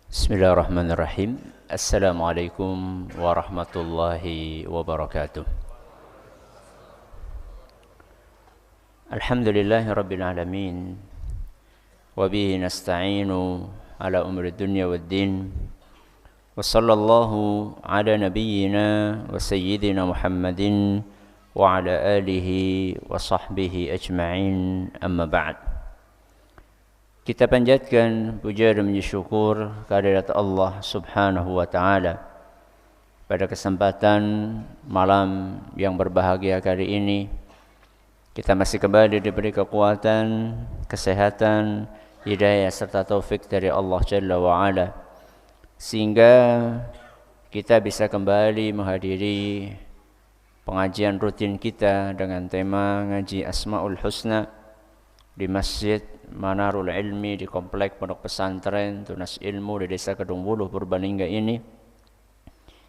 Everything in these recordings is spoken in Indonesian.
Bismillahirrahmanirrahim. Assalamualaikum warahmatullahi wabarakatuh. Alhamdulillahi rabbil alamin. Wabihi nasta'inu ala umri dunya waddin. Wa sallallahu ala nabiyyina wa sayyidina Muhammadin wa ala alihi wa sahbihi ajma'in, amma ba'd. Kita panjatkan puja dan syukur kehadirat Allah Subhanahu wa taala pada kesempatan malam yang berbahagia kali ini. Kita masih kembali diberi kekuatan, kesehatan, hidayah serta taufik dari Allah Jalla wa Ala, sehingga kita bisa kembali menghadiri pengajian rutin kita dengan tema ngaji Asmaul Husna di Masjid Manarul Ilmi di Komplek Pondok Pesantren Tunas Ilmu di Desa Kedungwuluh Purbalingga ini.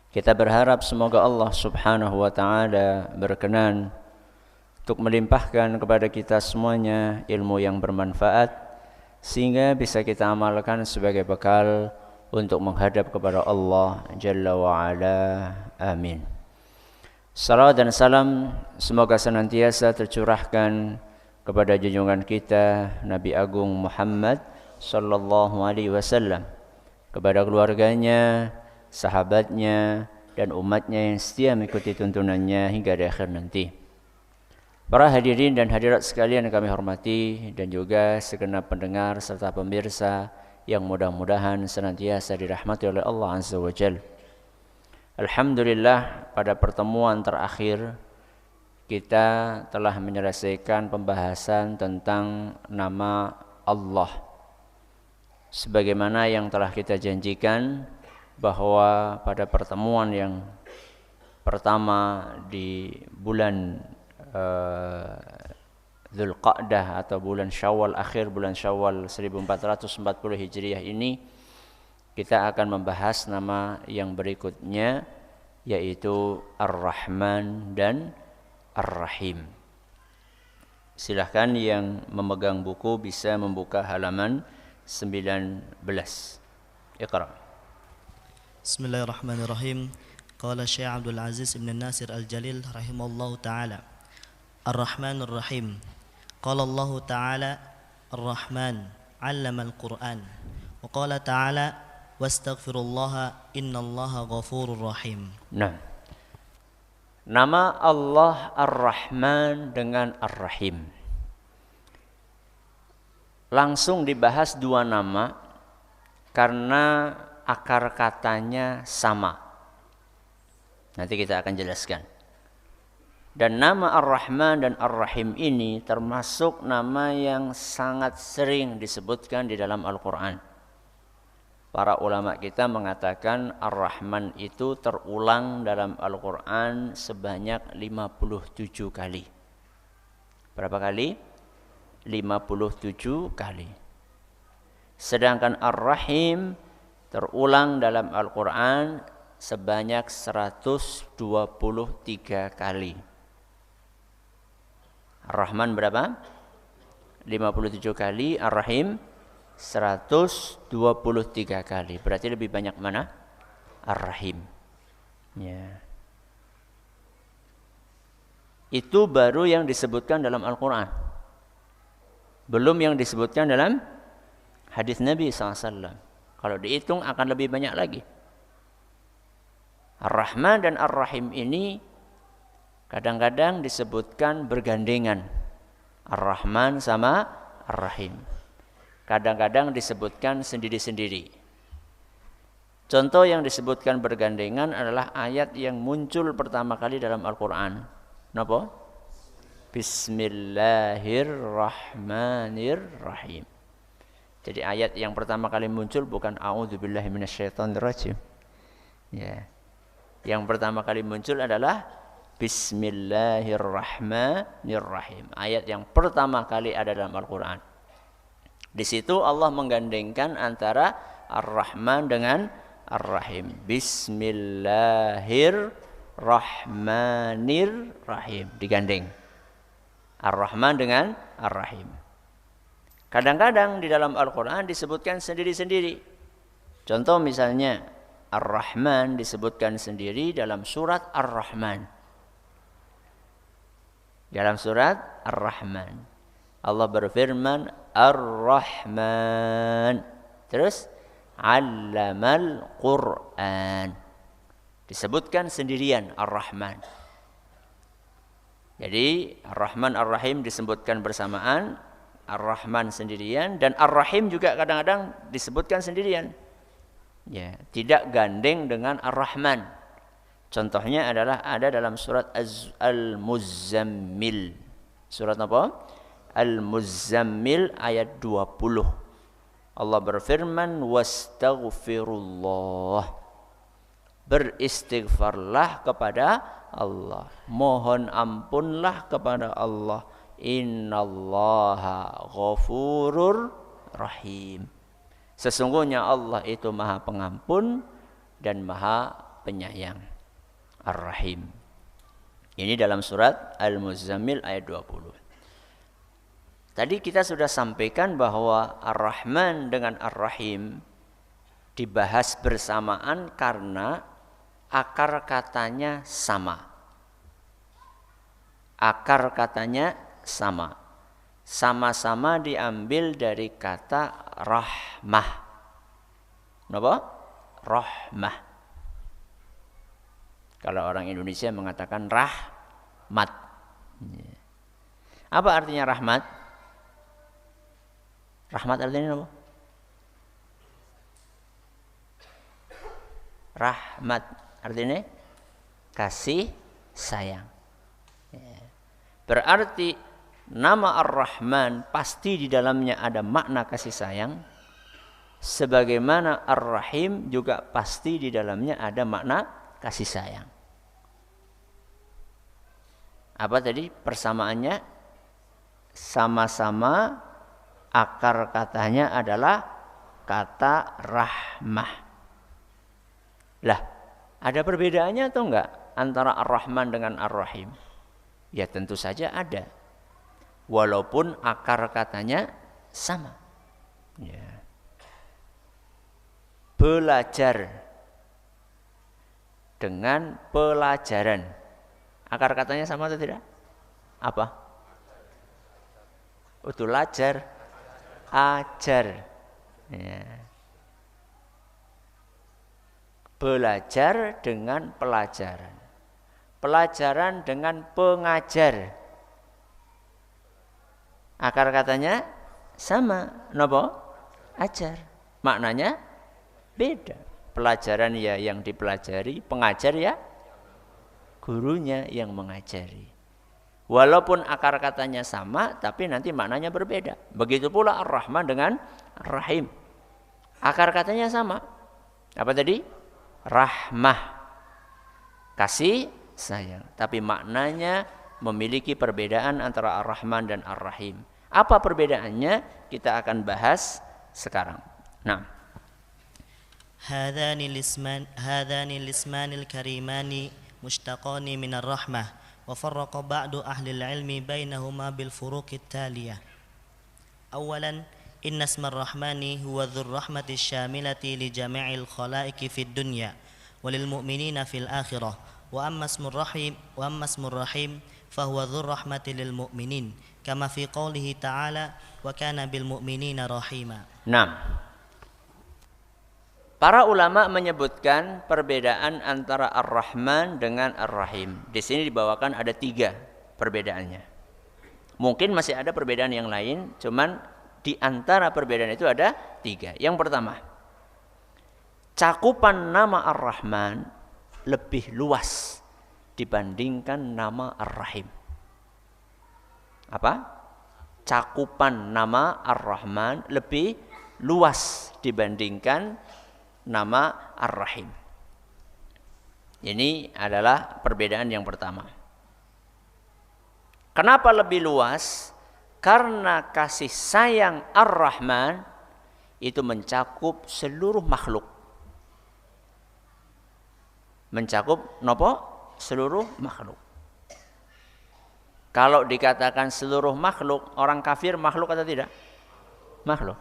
Kita berharap semoga Allah Subhanahu wa taala berkenan untuk melimpahkan kepada kita semuanya ilmu yang bermanfaat, sehingga bisa kita amalkan sebagai bekal untuk menghadap kepada Allah Jalla wa Ala. Amin. Salawat dan salam semoga senantiasa tercurahkan kepada junjungan kita Nabi Agung Muhammad sallallahu alaihi wasallam, kepada keluarganya, sahabatnya, dan umatnya yang setia mengikuti tuntunannya hingga di akhir nanti. Para hadirin dan hadirat sekalian yang kami hormati, dan juga segenap pendengar serta pemirsa yang mudah-mudahan senantiasa dirahmati oleh Allah Azza wa Jalla. Alhamdulillah, pada pertemuan terakhir kita telah menyelesaikan pembahasan tentang nama Allah. Sebagaimana yang telah kita janjikan bahwa pada pertemuan yang pertama di bulan Dzulqa'dah atau bulan Syawal, akhir bulan Syawal 1440 Hijriah ini, kita akan membahas nama yang berikutnya, yaitu Ar-Rahman dan Ar-Rahim. Silahkan yang memegang buku bisa membuka halaman 19. Iqra. Bismillahirrahmanirrahim. Qala Syekh Abdul Aziz Ibn Nasir Al-Jalil rahimahullahu ta'ala, Ar-Rahmanur Rahim. Qala Allah ta'ala, Ar-Rahman 'allama al-Qur'an. Wa qala ta'ala, wastaghfirullaha innallaha ghafurur rahim. Nah, nama Allah Ar-Rahman dengan Ar-Rahim langsung dibahas dua nama karena akar katanya sama. Nanti kita akan jelaskan. Dan nama Ar-Rahman dan Ar-Rahim ini termasuk nama yang sangat sering disebutkan di dalam Al-Quran. Para ulama kita mengatakan Ar-Rahman itu terulang dalam Al-Quran sebanyak 57 kali. Berapa kali? 57 kali. Sedangkan Ar-Rahim terulang dalam Al-Quran sebanyak 123 kali. Ar-Rahman berapa? 57 kali. Ar-Rahim 123 kali. Berarti lebih banyak mana? Ar-Rahim. Ya. Itu baru yang disebutkan dalam Al-Quran. Belum yang disebutkan dalam hadis Nabi SAW. Kalau dihitung akan lebih banyak lagi. Ar-Rahman dan Ar-Rahim ini kadang-kadang disebutkan bergandengan. Ar-Rahman sama Ar-Rahim. Kadang-kadang disebutkan sendiri-sendiri. Contoh yang disebutkan bergandengan adalah ayat yang muncul pertama kali dalam Al-Quran. Napa? Bismillahirrahmanirrahim. Jadi ayat yang pertama kali muncul bukan a'udzubillahi minasyaitonirrajim. Ya. Yang pertama kali muncul adalah Bismillahirrahmanirrahim. Ayat yang pertama kali ada dalam Al-Quran. Di situ Allah menggandengkan antara Ar-Rahman dengan Ar-Rahim. Bismillahirrahmanirrahim. Digandeng. Ar-Rahman dengan Ar-Rahim. Kadang-kadang di dalam Al-Quran disebutkan sendiri-sendiri. Contoh misalnya Ar-Rahman disebutkan sendiri dalam surat Ar-Rahman. Dalam surat Ar-Rahman Allah berfirman Ar-Rahman. Terus 'allamal Qur'an. Disebutkan sendirian Ar-Rahman. Jadi Ar-Rahman Ar-Rahim disebutkan bersamaan, Ar-Rahman sendirian, dan Ar-Rahim juga kadang-kadang disebutkan sendirian. Ya, tidak gandeng dengan Ar-Rahman. Contohnya adalah ada dalam surat Al-Muzzammil. Surat apa? Al-Muzzammil ayat 20. Allah berfirman wastaghfirullah. Beristighfarlah kepada Allah. Mohon ampunlah kepada Allah. Innallaha ghafurur rahim. Sesungguhnya Allah itu Maha Pengampun dan Maha Penyayang. Ar-Rahim. Ini dalam surat Al-Muzzammil ayat 20. Tadi kita sudah sampaikan bahwa Ar-Rahman dengan Ar-Rahim dibahas bersamaan karena akar katanya sama. Akar katanya sama. Sama-sama diambil dari kata rahmah. Kenapa? Rahmah. Kalau orang Indonesia mengatakan rahmat. Apa artinya rahmat? Rahmat artinya apa? Rahmat artinya kasih sayang. Berarti nama Ar-Rahman pasti di dalamnya ada makna kasih sayang, sebagaimana Ar-Rahim juga pasti di dalamnya ada makna kasih sayang. Apa tadi persamaannya? Sama-sama akar katanya adalah kata rahmah. Lah, ada perbedaannya atau enggak antara Ar-Rahman dengan Ar-Rahim? Ya tentu saja ada. Walaupun akar katanya sama. Ya. Belajar dengan pelajaran. Akar katanya sama atau tidak? Apa? Betul, ajar. Ajar. Ya. Belajar dengan pelajaran. Pelajaran dengan pengajar. Akar katanya sama. Napa? Ajar. Maknanya beda. Pelajaran ya yang dipelajari, pengajar ya gurunya yang mengajari. Walaupun akar katanya sama, tapi nanti maknanya berbeda. Begitu pula Ar-Rahman dengan Ar-Rahim. Akar katanya sama. Apa tadi? Rahmah. Kasih sayang. Tapi maknanya memiliki perbedaan antara Ar-Rahman dan Ar-Rahim. Apa perbedaannya? Kita akan bahas sekarang. Nah, هذان الاسمان الكريمان مشتقان من الرحمة وفرق بعض أهل العلم بينهما بالفروق التالية. أولا إن اسم الرحمن هو ذو الرحمة الشاملة لجميع الخلائق في الدنيا وللمؤمنين في الآخرة. وأما اسم الرحيم فهو ذو الرحمة للمؤمنين كما في قوله تعالى وكان بالمؤمنين رحيما. Nah, para ulama menyebutkan perbedaan antara Ar-Rahman dengan Ar-Rahim. Di sini dibawakan ada 3 perbedaannya. Mungkin masih ada perbedaan yang lain, cuman di antara perbedaan itu ada 3. Yang pertama, cakupan nama Ar-Rahman lebih luas dibandingkan nama Ar-Rahim. Apa? Cakupan nama Ar-Rahman lebih luas dibandingkan nama Ar-Rahim. Ini adalah perbedaan yang pertama. Kenapa lebih luas? Karena kasih sayang Ar-Rahman itu mencakup seluruh makhluk. Mencakup nopo? Seluruh makhluk. Kalau dikatakan seluruh makhluk, orang kafir makhluk atau tidak? Makhluk.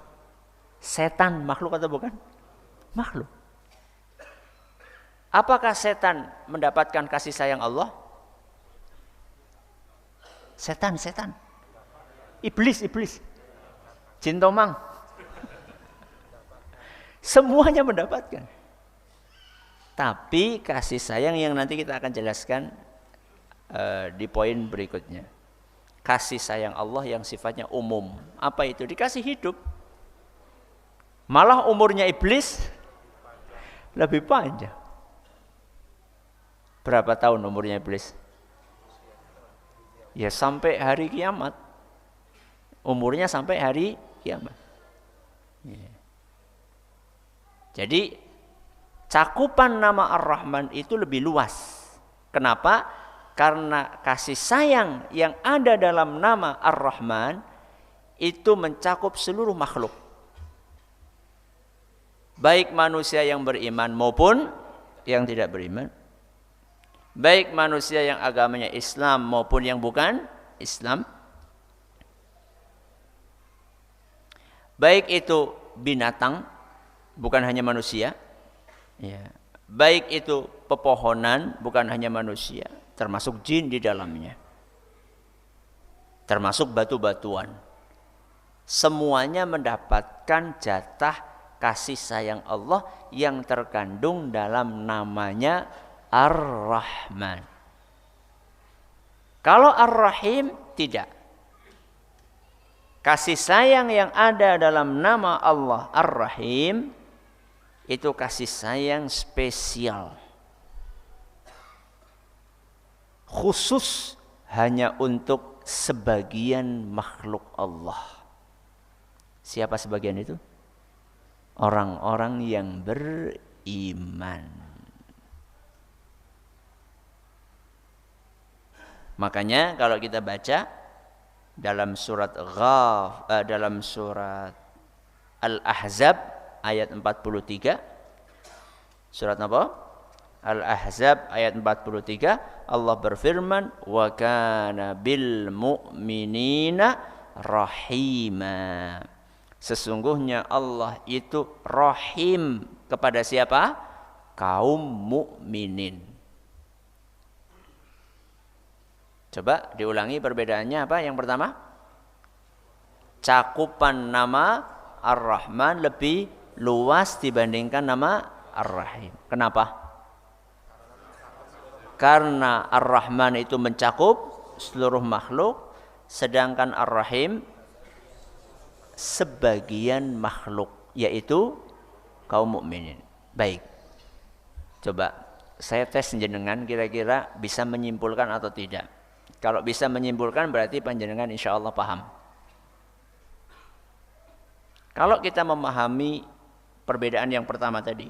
Setan makhluk atau bukan? Makhluk. Apakah setan mendapatkan kasih sayang Allah? Setan. Iblis. Jin tomang. Semuanya mendapatkan. Tapi kasih sayang yang nanti kita akan jelaskan di poin berikutnya. Kasih sayang Allah yang sifatnya umum. Apa itu? Dikasih hidup. Malah umurnya iblis lebih panjang. Berapa tahun umurnya iblis? Ya sampai hari kiamat. Umurnya sampai hari kiamat. Ya. Jadi cakupan nama Ar-Rahman itu lebih luas. Kenapa? Karena kasih sayang yang ada dalam nama Ar-Rahman itu mencakup seluruh makhluk. Baik manusia yang beriman maupun yang tidak beriman. Baik manusia yang agamanya Islam maupun yang bukan Islam. Baik itu binatang, bukan hanya manusia. Ya. Baik itu pepohonan, bukan hanya manusia, termasuk jin di dalamnya. Termasuk batu-batuan. Semuanya mendapatkan jatah kasih sayang Allah yang terkandung dalam namanya Ar-Rahman. Kalau Ar-Rahim tidak. Kasih sayang yang ada dalam nama Allah Ar-Rahim itu kasih sayang spesial. Khusus hanya untuk sebagian makhluk Allah. Siapa sebagian itu? Orang-orang yang beriman. Makanya kalau kita baca dalam surat dalam surat Al-Ahzab ayat 43. Surat apa? Al-Ahzab ayat 43, Allah berfirman, "Wa kana bil mu'minina rahima." Sesungguhnya Allah itu rahim kepada siapa? Kaum mukminin. Coba diulangi perbedaannya apa? Yang pertama, cakupan nama Ar-Rahman lebih luas dibandingkan nama Ar-Rahim. Kenapa? Karena Ar-Rahman itu mencakup seluruh makhluk, sedangkan Ar-Rahim sebagian makhluk, yaitu kaum mukminin. Baik. Coba saya tes jenengan kira-kira bisa menyimpulkan atau tidak. Kalau bisa menyimpulkan berarti panjenengan insya Allah paham. Kalau kita memahami perbedaan yang pertama tadi,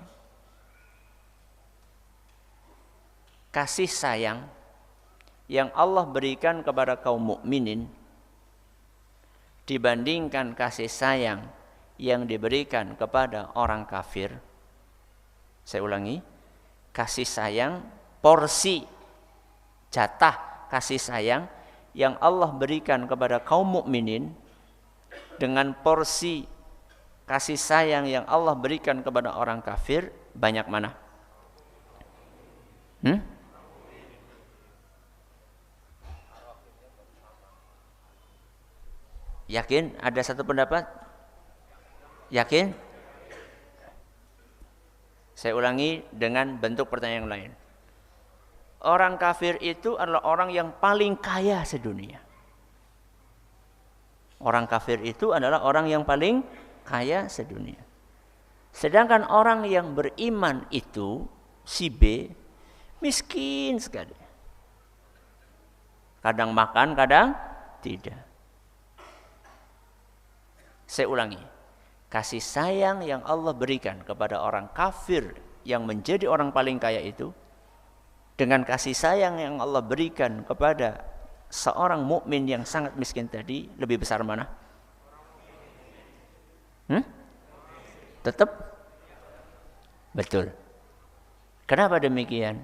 kasih sayang yang Allah berikan kepada kaum mukminin dibandingkan kasih sayang yang diberikan kepada orang kafir. Saya ulangi, kasih sayang, porsi jatah kasih sayang yang Allah berikan kepada kaum mukminin dengan porsi kasih sayang yang Allah berikan kepada orang kafir, banyak mana? Yakin? Ada satu pendapat? Yakin? Saya ulangi dengan bentuk pertanyaan yang lain. Orang kafir itu adalah orang yang paling kaya sedunia. Orang kafir itu adalah orang yang paling kaya sedunia. Sedangkan orang yang beriman itu, si B, miskin sekali. Kadang makan, kadang tidak. Saya ulangi, kasih sayang yang Allah berikan kepada orang kafir yang menjadi orang paling kaya itu, dengan kasih sayang yang Allah berikan kepada seorang mukmin yang sangat miskin tadi, lebih besar mana? Tetap betul. Kenapa demikian?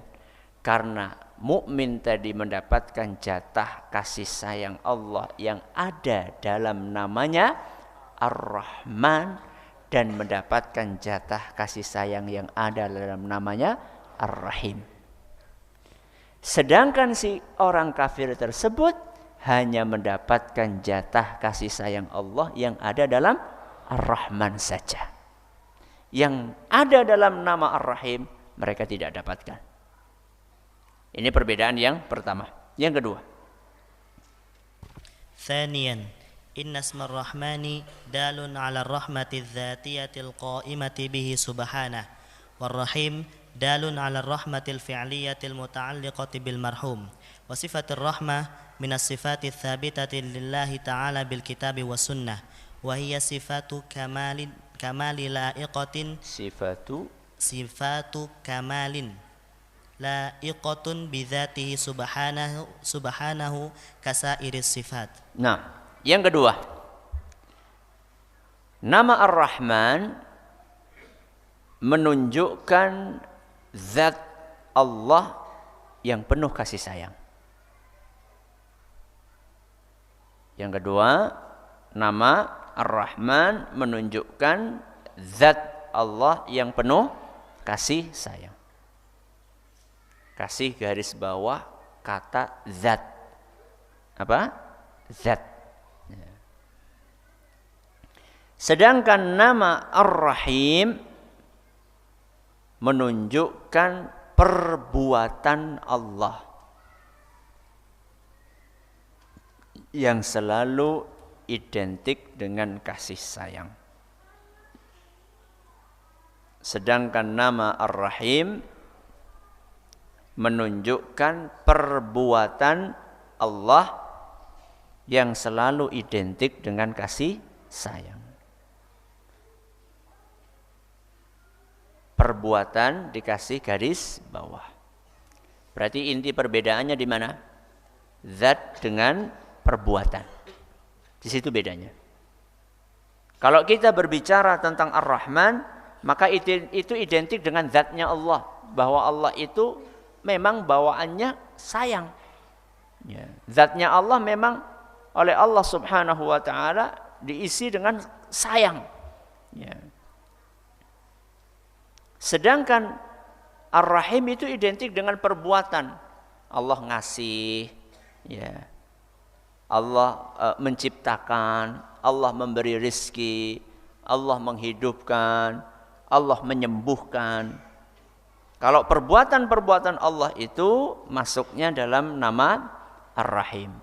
Karena mukmin tadi mendapatkan jatah kasih sayang Allah yang ada dalam namanya Ar-Rahman, dan mendapatkan jatah kasih sayang yang ada dalam namanya Ar-Rahim. Sedangkan si orang kafir tersebut hanya mendapatkan jatah kasih sayang Allah yang ada dalam Ar-Rahman saja. Yang ada dalam nama Ar-Rahim mereka tidak dapatkan. Ini perbedaan yang pertama. Yang kedua. Thaniyan, inna asma ar-Rahmani dalun ala ar-rahmati adh-dhatiyati al-qa'imati bihi subhanah. War-Rahim dalun ala ar-rahmati al-fi'liyati al-muta'alliqati bil marhum. Wa sifatir rahmah min as-sifati ats-tsabitati lillahi ta'ala bil kitabi was sunnah. Wa hiya sifatu kamali la'iqatin sifatu kamalin la'iqatun bidzatihi subhanahu kasairis sifat. Nah, yang kedua, nama Ar-Rahman menunjukkan zat Allah yang penuh kasih sayang. Yang kedua, nama Ar-Rahman menunjukkan zat Allah yang penuh kasih sayang. Kasih garis bawah kata zat. Apa? Zat. Sedangkan nama Ar-Rahim menunjukkan perbuatan Allah yang selalu identik dengan kasih sayang. Sedangkan nama Ar-Rahim menunjukkan perbuatan Allah yang selalu identik dengan kasih sayang. Perbuatan dikasih garis bawah. Berarti inti perbedaannya di mana? Zat dengan perbuatan. Di situ bedanya. Kalau kita berbicara tentang Ar-Rahman, maka itu identik dengan zatnya Allah. Bahwa Allah itu memang bawaannya sayang. Ya. Zatnya Allah memang oleh Allah Subhanahu wa ta'ala diisi dengan sayang. Ya. Sedangkan Ar-Rahim itu identik dengan perbuatan. Allah ngasih, ya. Allah menciptakan, Allah memberi rizki, Allah menghidupkan, Allah menyembuhkan. Kalau perbuatan-perbuatan Allah itu masuknya dalam nama Ar-Rahim.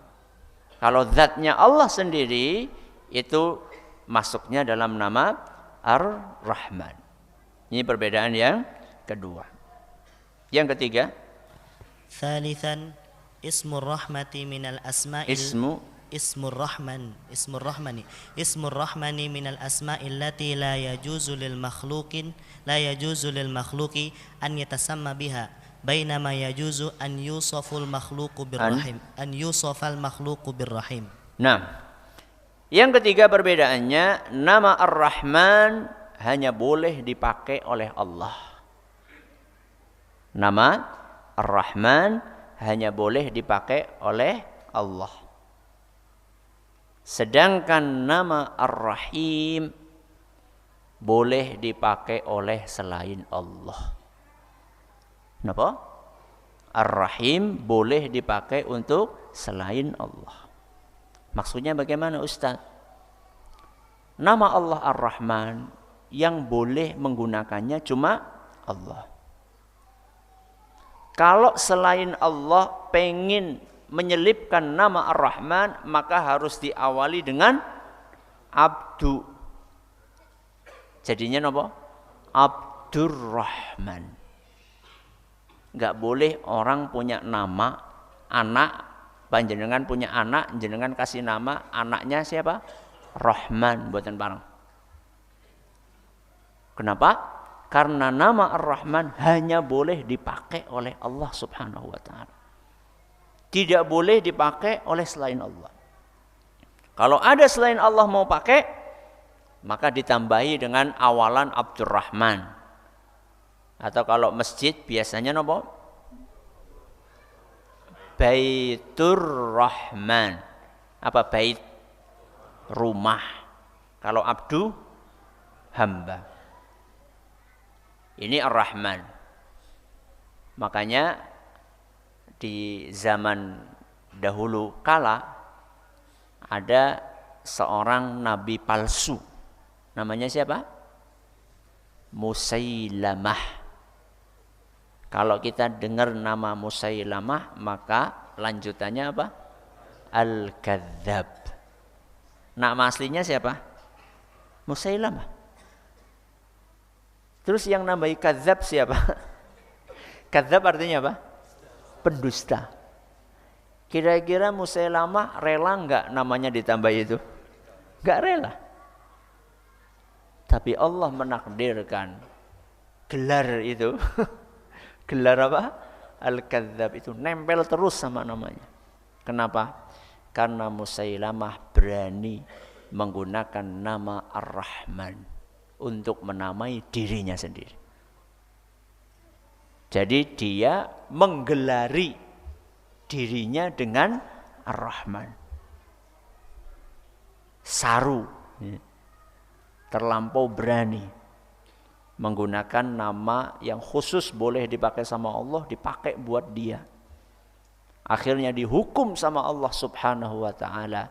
Kalau zatnya Allah sendiri itu masuknya dalam nama Ar-Rahman. Ini perbedaan yang kedua. Yang ketiga, Thalithan, ismur rahmati minal asma'il ismur rahmani minal asma'il lati la yajuzu lil makhluqi an yatasamma biha bainama yajuzu an yusafal makhluqu birrahim. Nah, yang ketiga perbedaannya, nama Ar-Rahman hanya boleh dipakai oleh Allah. Nama Ar-Rahman hanya boleh dipakai oleh Allah. Sedangkan nama Ar-Rahim boleh dipakai oleh selain Allah. Kenapa? Ar-Rahim boleh dipakai untuk selain Allah. Maksudnya bagaimana, Ustaz? Nama Allah Ar-Rahman yang boleh menggunakannya cuma Allah. Kalau selain Allah pengen menyelipkan nama Ar-Rahman, maka harus diawali dengan Abdu. Jadinya apa? Abdurrahman. Enggak boleh orang punya nama, anak, panjenengan punya anak, jenengan kasih nama, anaknya siapa? Rahman, buatan barang. Kenapa? Karena nama Ar-Rahman hanya boleh dipakai oleh Allah Subhanahu wa ta'ala. Tidak boleh dipakai oleh selain Allah. Kalau ada selain Allah mau pakai, maka ditambahi dengan awalan Abdurrahman. Atau kalau masjid biasanya apa? Baitur Rahman. Apa bait? Rumah. Kalau Abdu hamba. Ini Ar-Rahman. Makanya di zaman dahulu kala ada seorang nabi palsu. Namanya siapa? Musailamah. Kalau kita dengar nama Musailamah, maka lanjutannya apa? Al-Kadzdzab. Nama aslinya siapa? Musailamah. Terus yang nambahi kadzdzab siapa? Kadzdzab artinya apa? Pendusta. Kira-kira Musailamah rela enggak namanya ditambah itu? Enggak rela. Tapi Allah menakdirkan gelar itu. Gelar apa? Al-Kadzdzab itu nempel terus sama namanya. Kenapa? Karena Musailamah berani menggunakan nama Ar-Rahman untuk menamai dirinya sendiri. Jadi dia menggelari dirinya dengan Ar-Rahman. Saru. Terlampau berani menggunakan nama yang khusus boleh dipakai sama Allah, dipakai buat dia. Akhirnya dihukum sama Allah Subhanahu wa ta'ala.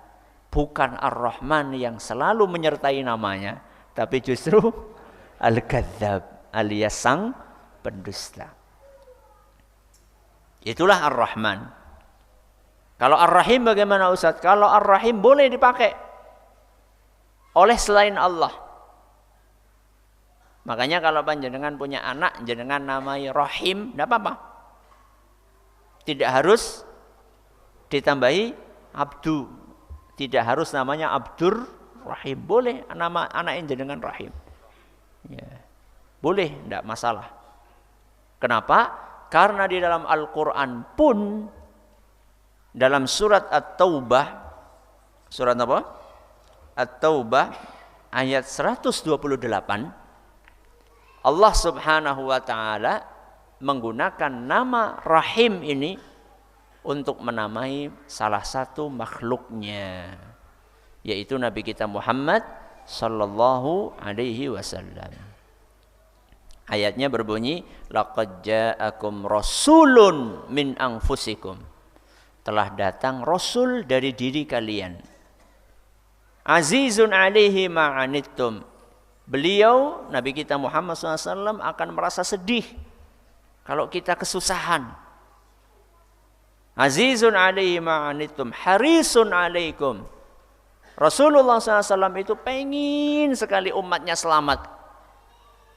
Bukan Ar-Rahman yang selalu menyertai namanya, tapi justru Al-Kadzdzab alias sang pendusta. Itulah Ar-Rahman. Kalau Ar-Rahim bagaimana Ustaz? Kalau Ar-Rahim boleh dipakai oleh selain Allah. Makanya kalau panjenengan punya anak, jenengan namai Rahim, tidak apa-apa. Tidak harus ditambahi Abdu. Tidak harus namanya Abdur Rahim. Boleh nama anak jenengan Rahim. Ya. Boleh, tidak masalah. Kenapa? Karena di dalam Al-Quran pun, dalam surat At-Taubah, surat apa? At-Taubah ayat 128, Allah Subhanahu wa ta'ala menggunakan nama Rahim ini untuk menamai salah satu makhluknya, yaitu Nabi kita Muhammad sallallahu alaihi wasallam. Ayatnya berbunyi, laqad ja'akum rasulun min anfusikum. Telah datang rasul dari diri kalian. Azizun alaihi ma'anittum. Beliau, Nabi kita Muhammad SAW akan merasa sedih kalau kita kesusahan. Azizun alaihi ma'anittum, harisun alaikum. Rasulullah SAW itu pengen sekali umatnya selamat.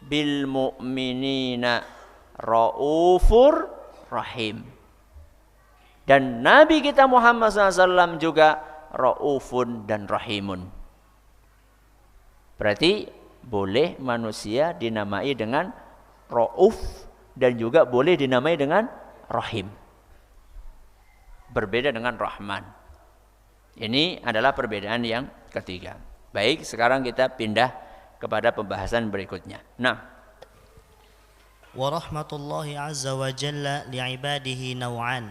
Bil mu'minina raufur rahim. Dan Nabi kita Muhammad SAW juga raufun dan rahimun. Berarti boleh manusia dinamai dengan rauf dan juga boleh dinamai dengan rahim. Berbeda dengan Rahman. Ini adalah perbedaan yang ketiga. Baik, sekarang kita pindah kepada pembahasan berikutnya. Nah, wa rahmatullahi azza wa jalla li'ibadihi naw'an.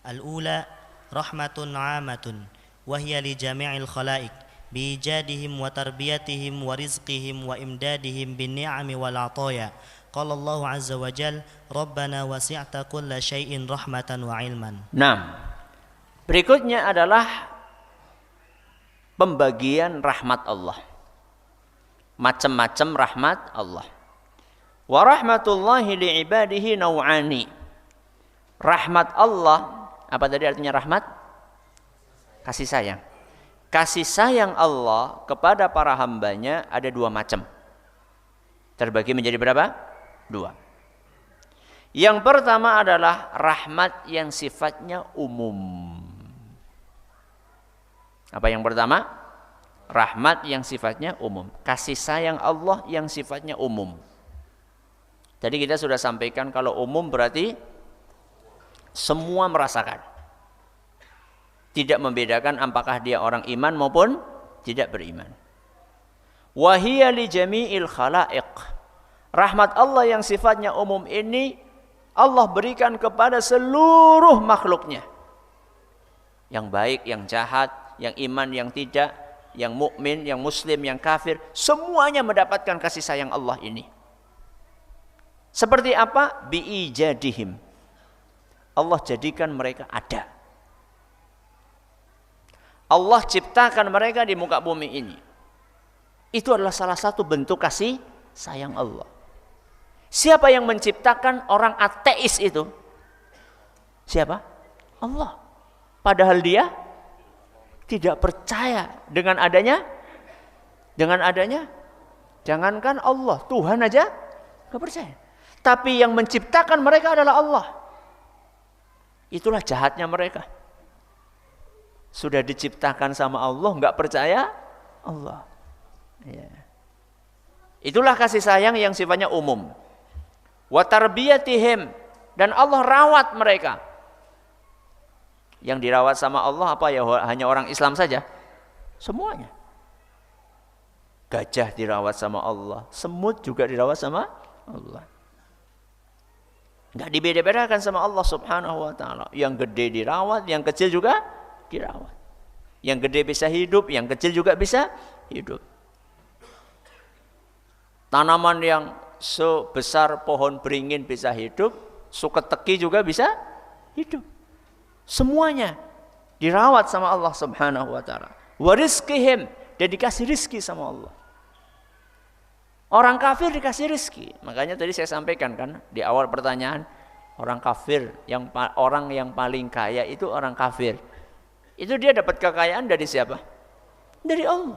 Al-ula rahmatun 'amatun wa hiya li jami'il khalaiq biijadihim wa tarbiyatihim wa rizqihim wa imdadihim bin ni'ami wal 'ataya. Qala Allah azza wa jalla rabbana wasi'ta kulla syai'in rahmatan wa 'ilman. Nah, berikutnya adalah pembagian rahmat Allah. Macam-macam rahmat Allah. Wa rahmatullahi li'ibadihi naw'ani. Rahmat Allah, apa tadi artinya rahmat? Kasih sayang. Kasih sayang Allah kepada para hambanya ada dua macam. Terbagi menjadi berapa? Dua. Yang pertama adalah rahmat yang sifatnya umum. Apa yang pertama? Rahmat yang sifatnya umum. Kasih sayang Allah yang sifatnya umum. Tadi kita sudah sampaikan kalau umum berarti semua merasakan. Tidak membedakan apakah dia orang iman maupun tidak beriman. Wa hiya li jami'il khalaiq. Rahmat Allah yang sifatnya umum ini Allah berikan kepada seluruh makhluknya. Yang baik, yang jahat, yang iman, yang tidak, yang mukmin, yang muslim, yang kafir, semuanya mendapatkan kasih sayang Allah ini. Seperti apa? Bi'ijadihim. Allah jadikan mereka ada. Allah ciptakan mereka di muka bumi ini. Itu adalah salah satu bentuk kasih sayang Allah. Siapa yang menciptakan orang ateis itu? Siapa? Allah. Padahal dia tidak percaya dengan adanya, jangankan Allah, Tuhan aja nggak percaya. Tapi yang menciptakan mereka adalah Allah. Itulah jahatnya mereka. Sudah diciptakan sama Allah, nggak percaya Allah. Ya. Itulah kasih sayang yang sifatnya umum. Wa tarbiyatihim, dan Allah rawat mereka. Yang dirawat sama Allah apa ya? Hanya orang Islam saja? Semuanya. Gajah dirawat sama Allah, semut juga dirawat sama Allah. Enggak dibeda-bedakan sama Allah Subhanahu wa taala. Yang gede dirawat, yang kecil juga dirawat. Yang gede bisa hidup, yang kecil juga bisa hidup. Tanaman yang sebesar pohon beringin bisa hidup, suketeki juga bisa hidup. Semuanya dirawat sama Allah Subhanahu wa taala. Wa rizqihim, dan dikasih rizki sama Allah. Orang kafir dikasih rizki. Makanya tadi saya sampaikan kan di awal pertanyaan, orang kafir, orang yang paling kaya itu orang kafir. Itu dia dapat kekayaan dari siapa? Dari Allah.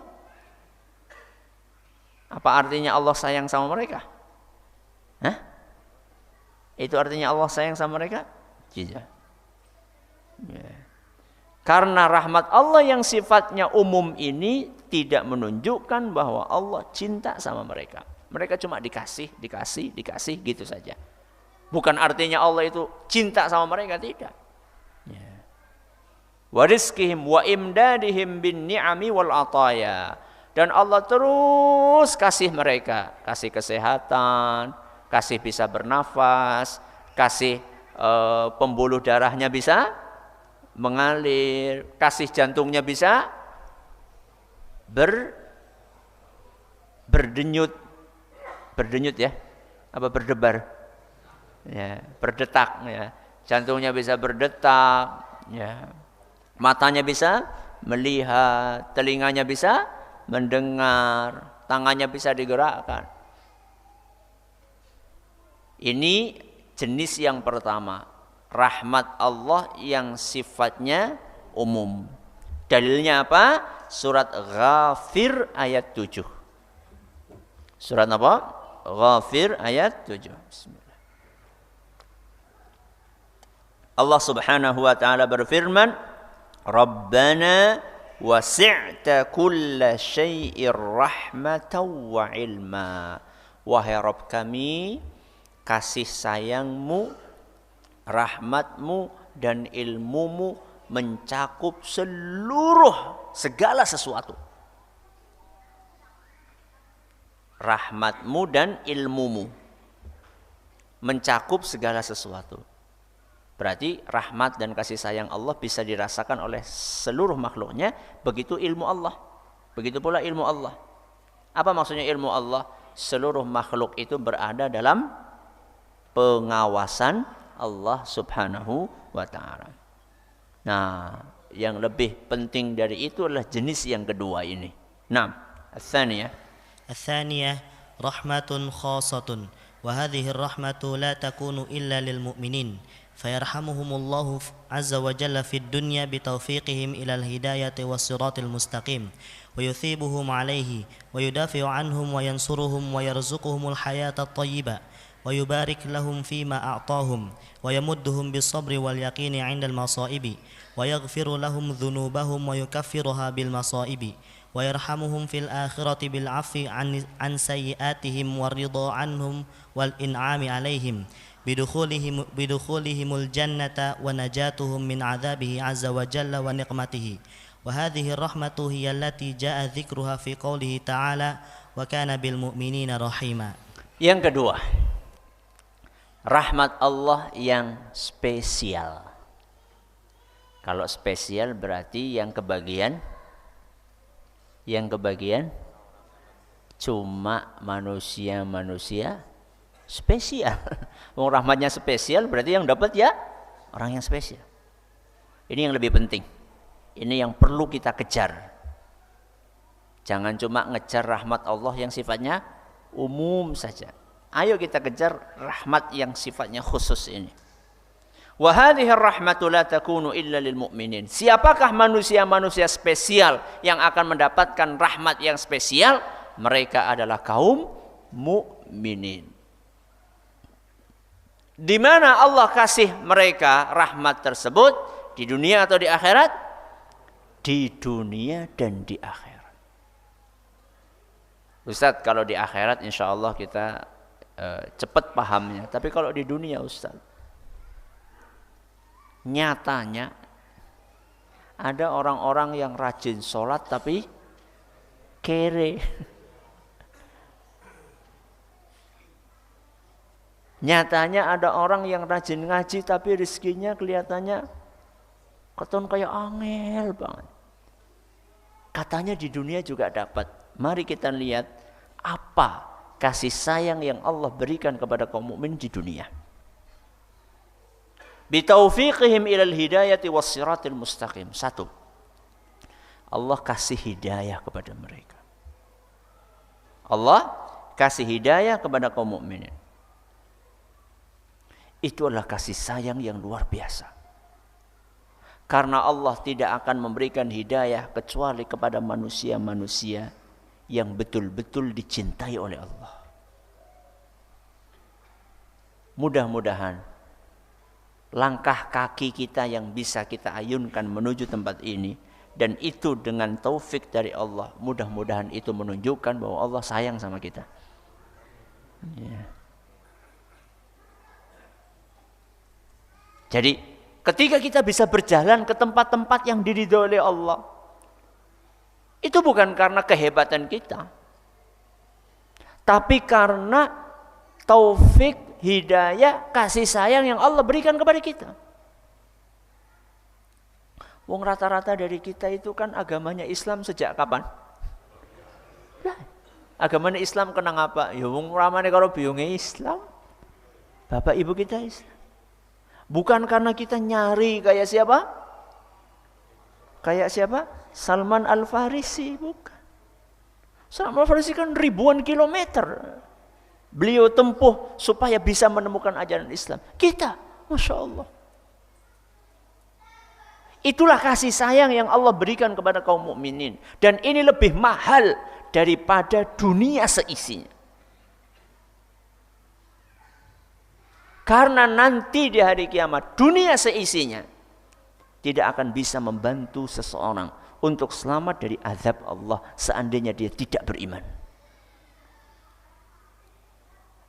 Apa artinya Allah sayang sama mereka? Hah? Itu artinya Allah sayang sama mereka? Tidak. Ya. Karena rahmat Allah yang sifatnya umum ini tidak menunjukkan bahwa Allah cinta sama mereka. Mereka cuma dikasih gitu saja. Bukan artinya Allah itu cinta sama mereka, tidak. Ya. Wa rizqihim wa imdadihim bin ni'ami wal ataya. Dan Allah terus kasih mereka, kasih kesehatan, kasih bisa bernafas, kasih pembuluh darahnya bisa mengalir, kasih jantungnya bisa berdenyut ya, apa berdebar ya, berdetak ya, jantungnya bisa berdetak ya, matanya bisa melihat, telinganya bisa mendengar, tangannya bisa digerakkan. Ini jenis yang pertama, rahmat Allah yang sifatnya umum. Dalilnya apa? Surat Ghafir ayat 7. Surat apa? Ghafir ayat 7. Bismillah. Allah Subhanahu wa taala berfirman, Rabbana wasi'ta kulla syai'ir rahmatan wa ilma. Wahai Rabb kami, kasih sayangmu, rahmatmu dan ilmumu mencakup segala sesuatu. Rahmatmu dan ilmumu mencakup segala sesuatu. Berarti rahmat dan kasih sayang Allah bisa dirasakan oleh seluruh makhluknya. Begitu ilmu Allah, begitu pula ilmu Allah. Apa maksudnya ilmu Allah? Seluruh makhluk itu berada dalam pengawasan Allah Subhanahu wa ta'ala. Nah, yang lebih penting dari itu adalah jenis yang kedua ini. Nah, الثانية رحمة خاصة وهذه الرحمة لا تكون إلا للمؤمنين فيرحمهم الله عز وجل في الدنيا بتوفيقهم إلى الهداية والصراط المستقيم ويثيبهم عليه ويدافع عنهم وينصرهم ويرزقهم الحياة الطيبة ويبارك لهم فيما أعطاهم ويمدهم بالصبر واليقين عند المصائب ويغفر لهم ذنوبهم ويكفرها بالمصائب ويرحمهم في الآخرة بالعفو عن سيئاتهم والرضا عنهم والإنعام عليهم بدخولهم الجنة ونجاتهم من عذابه عز وجل ونقمته وهذه الرحمة هي التي جاء ذكرها في قوله تعالى وكان بالمؤمنين رحيما. Yang kedua, rahmat Allah yang spesial. Kalau spesial berarti yang kebagian Yang kebagian cuma manusia-manusia spesial. Wong rahmatnya spesial berarti yang dapat ya orang yang spesial. Ini yang lebih penting. Ini yang perlu kita kejar. Jangan cuma ngejar rahmat Allah yang sifatnya umum saja. Ayo kita kejar rahmat yang sifatnya khusus ini. Wa hadhihi ar-rahmatu la takunu illa lil mu'minin. Siapakah manusia-manusia spesial yang akan mendapatkan rahmat yang spesial? Mereka adalah kaum mukminin. Di mana Allah kasih mereka rahmat tersebut? Di dunia atau di akhirat? Di dunia dan di akhirat. Ustaz, kalau di akhirat insya Allah kita cepat pahamnya. Tapi kalau di dunia Ustaz, nyatanya ada orang-orang yang rajin sholat tapi kere. Nyatanya ada orang yang rajin ngaji tapi rezekinya kelihatannya keton kayak angel banget. Katanya di dunia juga dapat. Mari kita lihat apa kasih sayang yang Allah berikan kepada kaum mukmin di dunia. Bitaufiqihim ilal hidayati wassiratil mustaqim. Satu, Allah kasih hidayah kepada mereka. Allah kasih hidayah kepada kaum mukminin. Itu adalah kasih sayang yang luar biasa. Karena Allah tidak akan memberikan hidayah kecuali kepada manusia-manusia yang betul-betul dicintai oleh Allah. Mudah-mudahan langkah kaki kita yang bisa kita ayunkan menuju tempat ini, dan itu dengan taufik dari Allah, mudah-mudahan itu menunjukkan bahwa Allah sayang sama kita. Jadi ketika kita bisa berjalan ke tempat-tempat yang diridhoi oleh Allah, itu bukan karena kehebatan kita, tapi karena taufik, hidayah, kasih sayang yang Allah berikan kepada kita. Wong rata-rata dari kita itu kan agamanya Islam sejak kapan? Nah, agamanya Islam kenang apa? Ya wong ramane karo biyunge Islam. Bapak ibu kita Islam. Bukan karena kita nyari kayak siapa? Kayak siapa? Salman Al-Farisi, bukan. Salman Al-Farisi kan ribuan kilometer beliau tempuh supaya bisa menemukan ajaran Islam. Kita, Masya Allah. Itulah kasih sayang yang Allah berikan kepada kaum mukminin. Dan ini lebih mahal daripada dunia seisinya. Karena nanti di hari kiamat dunia seisinya tidak akan bisa membantu seseorang untuk selamat dari azab Allah seandainya dia tidak beriman.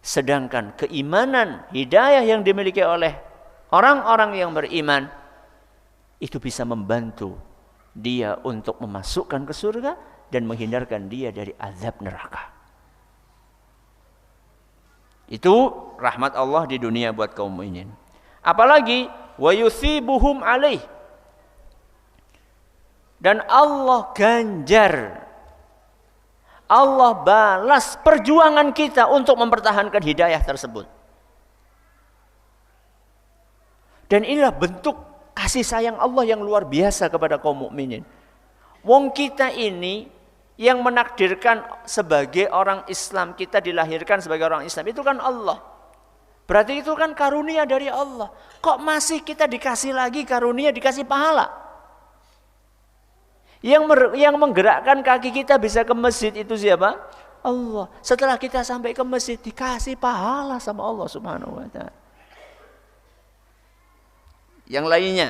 Sedangkan keimanan, hidayah yang dimiliki oleh orang-orang yang beriman itu bisa membantu dia untuk memasukkan ke surga dan menghindarkan dia dari azab neraka. Itu rahmat Allah di dunia buat kaum mukminin. Apalagi wa yusibuhum alaih. Dan Allah ganjar, Allah balas perjuangan kita untuk mempertahankan hidayah tersebut. Dan inilah bentuk kasih sayang Allah yang luar biasa kepada kaum mukminin. Wong kita ini yang menakdirkan sebagai orang Islam, kita dilahirkan sebagai orang Islam, itu kan Allah. Berarti itu kan karunia dari Allah. Kok masih kita dikasih lagi karunia, dikasih pahala? Yang menggerakkan kaki kita bisa ke masjid itu siapa? Allah. Setelah kita sampai ke masjid dikasih pahala sama Allah Subhanahu wa taala. Yang lainnya,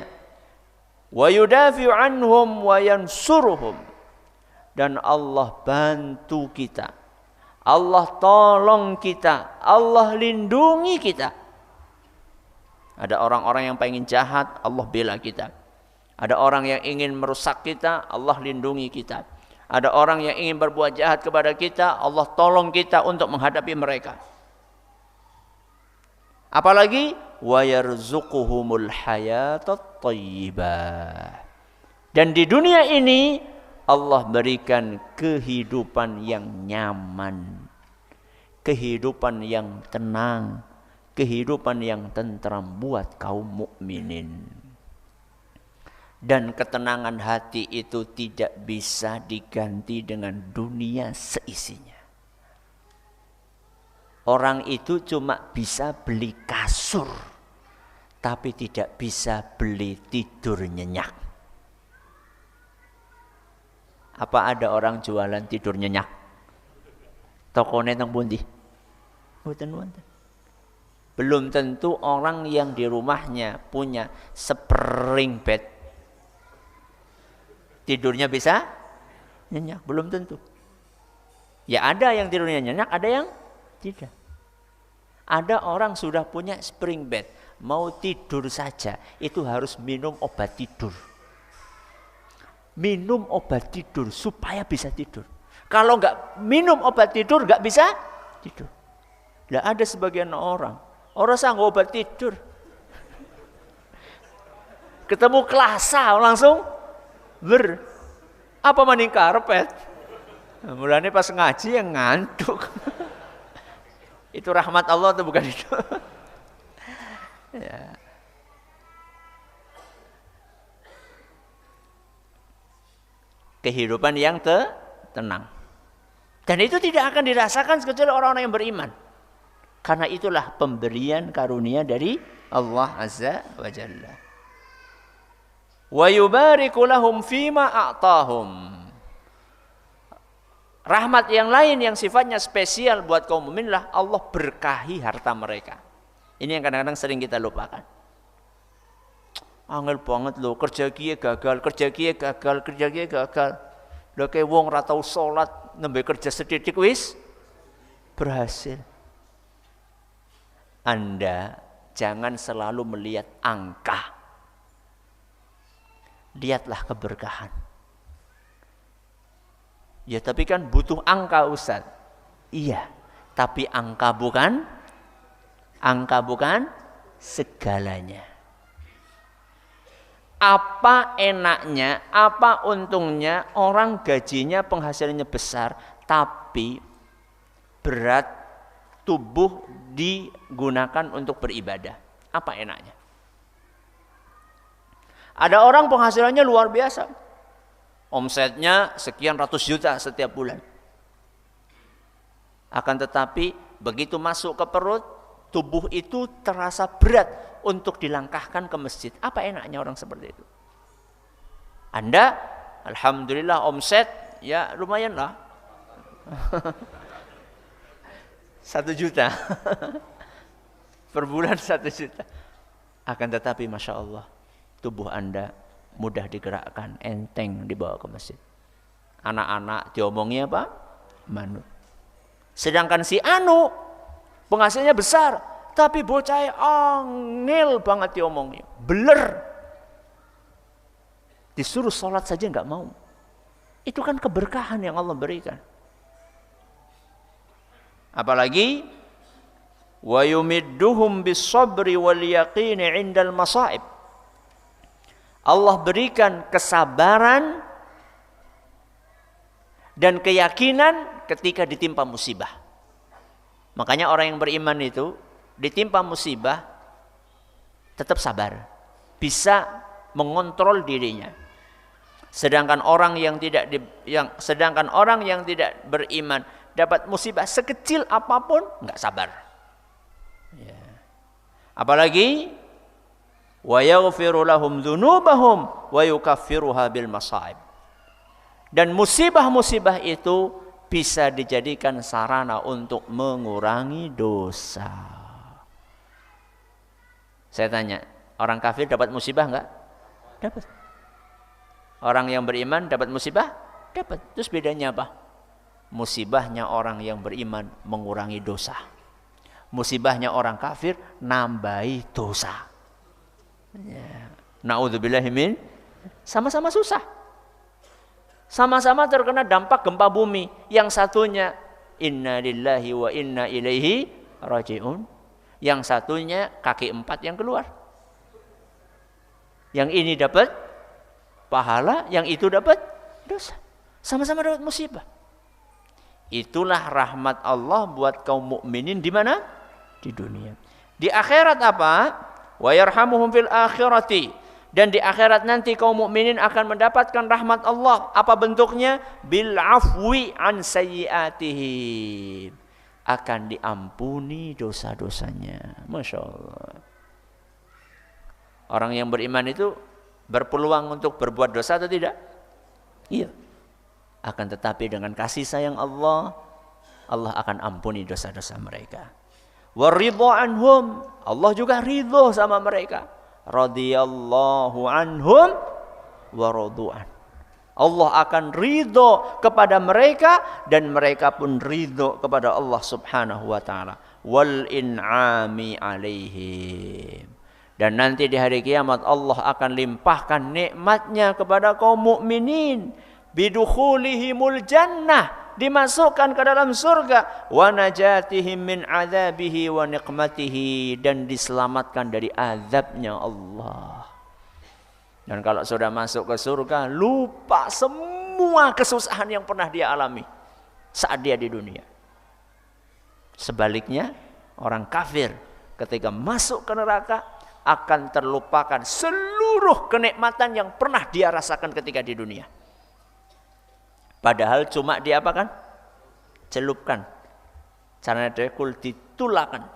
wa yudafi'u anhum wa yansuruhum. Dan Allah bantu kita, Allah tolong kita, Allah lindungi kita. Ada orang-orang yang pengen jahat, Allah bela kita. Ada orang yang ingin merusak kita, Allah lindungi kita. Ada orang yang ingin berbuat jahat kepada kita, Allah tolong kita untuk menghadapi mereka. Apalagi wa yarzuquhumul hayatat thayyibah. Dan di dunia ini Allah berikan kehidupan yang nyaman, kehidupan yang tenang, kehidupan yang tentram buat kaum mukminin. Dan ketenangan hati itu tidak bisa diganti dengan dunia seisinya. Orang itu cuma bisa beli kasur, tapi tidak bisa beli tidur nyenyak. Apa ada orang jualan tidur nyenyak? Tokone nang pundi? Mboten wonten. Belum tentu orang yang di rumahnya punya spring bed tidurnya bisa nyenyak, belum tentu. Ya ada yang tidurnya nyenyak, ada yang tidak. Ada orang sudah punya spring bed, mau tidur saja itu harus minum obat tidur. Minum obat tidur supaya bisa tidur. Kalau nggak minum obat tidur nggak bisa tidur. Nah, ada sebagian orang sanggup obat tidur. Ketemu kelasa langsung apa maning karpet. Nah, mulanya pas ngaji yang ngantuk. Itu rahmat Allah atau bukan itu? Ya. Kehidupan yang tenang. Dan itu tidak akan dirasakan kecuali orang-orang yang beriman. Karena itulah pemberian karunia dari Allah Azza wa Jalla. Wa yubariku lahum fima a'tahum. Rahmat yang lain yang sifatnya spesial buat kaum mukmin lah Allah berkahi harta mereka. Ini yang kadang-kadang sering kita lupakan. Angel banget loh, kerja kiye gagal. Lha kayak wong ra tau salat, nembe kerja sedidik wis berhasil. Anda jangan selalu melihat angka. Lihatlah keberkahan. Ya tapi kan butuh angka Ustaz. Iya, tapi angka bukan segalanya. Apa enaknya, apa untungnya orang gajinya penghasilannya besar tapi berat tubuh digunakan untuk beribadah. Apa enaknya? Ada orang penghasilannya luar biasa. Omsetnya sekian ratus juta setiap bulan. Akan tetapi begitu masuk ke perut, tubuh itu terasa berat untuk dilangkahkan ke masjid. Apa enaknya orang seperti itu? Anda, alhamdulillah omset, ya lumayan lah. 1 juta. Per bulan 1 juta. Akan tetapi Masya Allah, tubuh Anda mudah digerakkan, enteng dibawa ke masjid. Anak-anak diomongi apa? Manut. Sedangkan si Anu penghasilannya besar, tapi bocahnya angel banget diomongi, beler. Disuruh sholat saja nggak mau. Itu kan keberkahan yang Allah berikan. Apalagi wa yumidduhum bis-sabri wal yaqini 'indal masa'ib. Allah berikan kesabaran dan keyakinan ketika ditimpa musibah. Makanya orang yang beriman itu ditimpa musibah tetap sabar, bisa mengontrol dirinya. Sedangkan orang yang tidak beriman dapat musibah sekecil apapun nggak sabar. Ya. Apalagi wa yaghfiru lahum dzunubahum wa yukaffiruha bil masaib. Dan musibah-musibah itu bisa dijadikan sarana untuk mengurangi dosa. Saya tanya, orang kafir dapat musibah enggak? Dapat. Orang yang beriman dapat musibah? Dapat. Terus bedanya apa? Musibahnya orang yang beriman mengurangi dosa. Musibahnya orang kafir nambahi dosa. Ya. Na'udzubillahi min, sama-sama susah. Sama-sama terkena dampak gempa bumi. Yang satunya inna lillahi wa inna ilaihi raji'un. Yang satunya kaki 4 yang keluar. Yang ini dapat pahala, yang itu dapat dosa. Sama-sama dapat musibah. Itulah rahmat Allah buat kaum mukminin di mana? Di dunia. Di akhirat apa? Wa yarhamuhum fil akhirati. Dan di akhirat nanti kaum mukminin akan mendapatkan rahmat Allah. Apa bentuknya? Bil afwi an sayyiatihim. Akan diampuni dosa-dosanya. Masya Allah. Orang yang beriman itu berpeluang untuk berbuat dosa atau tidak? Iya. Akan tetapi dengan kasih sayang Allah, Allah akan ampuni dosa-dosa mereka. Waridho anhum, Allah juga ridho sama mereka. Radhiyallahu anhum wa radu'an. Allah akan ridho kepada mereka dan mereka pun ridho kepada Allah Subhanahu wa taala. Wal in'ami alaihim. Dan nanti di hari kiamat Allah akan limpahkan nikmatnya kepada kaum mukminin. Bidukhulihimul jannah, dimasukkan ke dalam surga, wa najatihim min adzabihi wa niqmatihi, dan diselamatkan dari azabnya Allah. Dan kalau sudah masuk ke surga, lupa semua kesusahan yang pernah dia alami saat dia di dunia. Sebaliknya, orang kafir ketika masuk ke neraka akan terlupakan seluruh kenikmatan yang pernah dia rasakan ketika di dunia. Padahal cuma diapakan? Celupkan. Caranya dekul ditulakan.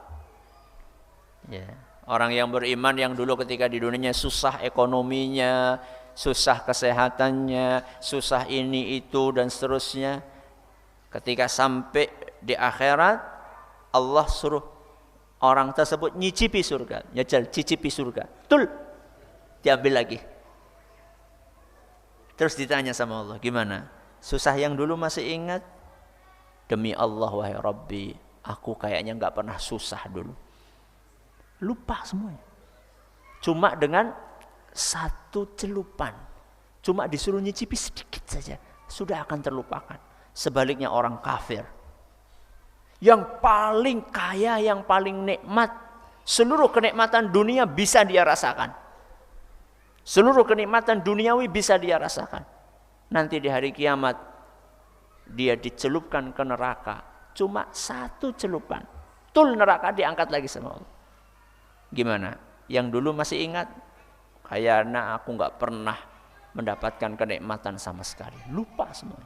Ya. Orang yang beriman yang dulu ketika di dunianya susah ekonominya, susah kesehatannya, susah ini itu dan seterusnya. Ketika sampai di akhirat, Allah suruh orang tersebut nyicipi surga, cicipi surga. Tul, diambil lagi. Terus ditanya sama Allah, gimana? Susah yang dulu masih ingat? Demi Allah wahai Rabbi, aku kayaknya enggak pernah susah dulu. Lupa semuanya. Cuma dengan satu celupan. Cuma disuruh nyicipi sedikit saja, sudah akan terlupakan. Sebaliknya orang kafir, yang paling kaya, yang paling nikmat, seluruh kenikmatan dunia bisa dia rasakan. Seluruh kenikmatan duniawi bisa dia rasakan. Nanti di hari kiamat dia dicelupkan ke neraka, cuma satu celupan. Tul, neraka diangkat lagi sama Allah. Gimana? Yang dulu masih ingat? Kayaknya aku enggak pernah mendapatkan kenikmatan sama sekali. Lupa semua.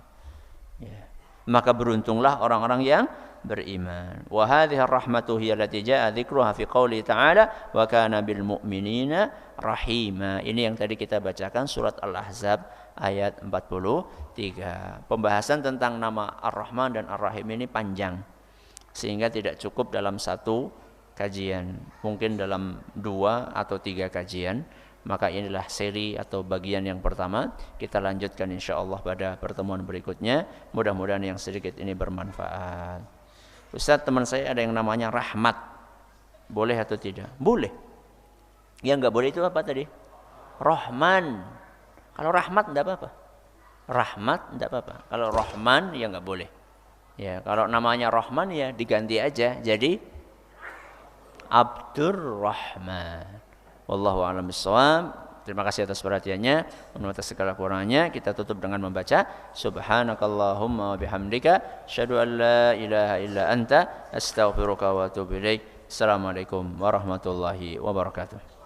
Ya. Maka beruntunglah orang-orang yang beriman. Wa hadhihi ar-rahmatu hiya allati jaa dzikruha fi qouli ta'ala wa kana bil mu'minina rahima. Ini yang tadi kita bacakan surat Al-Ahzab ayat 43. Pembahasan tentang nama Ar-Rahman dan Ar-Rahim ini panjang, sehingga tidak cukup dalam satu kajian, mungkin dalam 2 atau 3 kajian. Maka inilah seri atau bagian yang pertama. Kita lanjutkan insyaallah pada pertemuan berikutnya. Mudah-mudahan yang sedikit ini bermanfaat. Ustaz, teman saya ada yang namanya Rahmat, boleh atau tidak? Boleh. Yang enggak boleh itu apa tadi? Rahman. Kalau Rahmat enggak apa-apa. Rahmat enggak apa-apa. Kalau Rahman ya enggak boleh. Ya, kalau namanya Rahman ya diganti aja jadi Abdurrahman. Wallahu a'lam bishawab. Terima kasih atas perhatiannya. Mohon atas segala kurangnya. Kita tutup dengan membaca Subhanakallahumma wa bihamdika asyhadu an la ilaha illa anta astaghfiruka wa atubu ilaik. Assalamualaikum warahmatullahi wabarakatuh.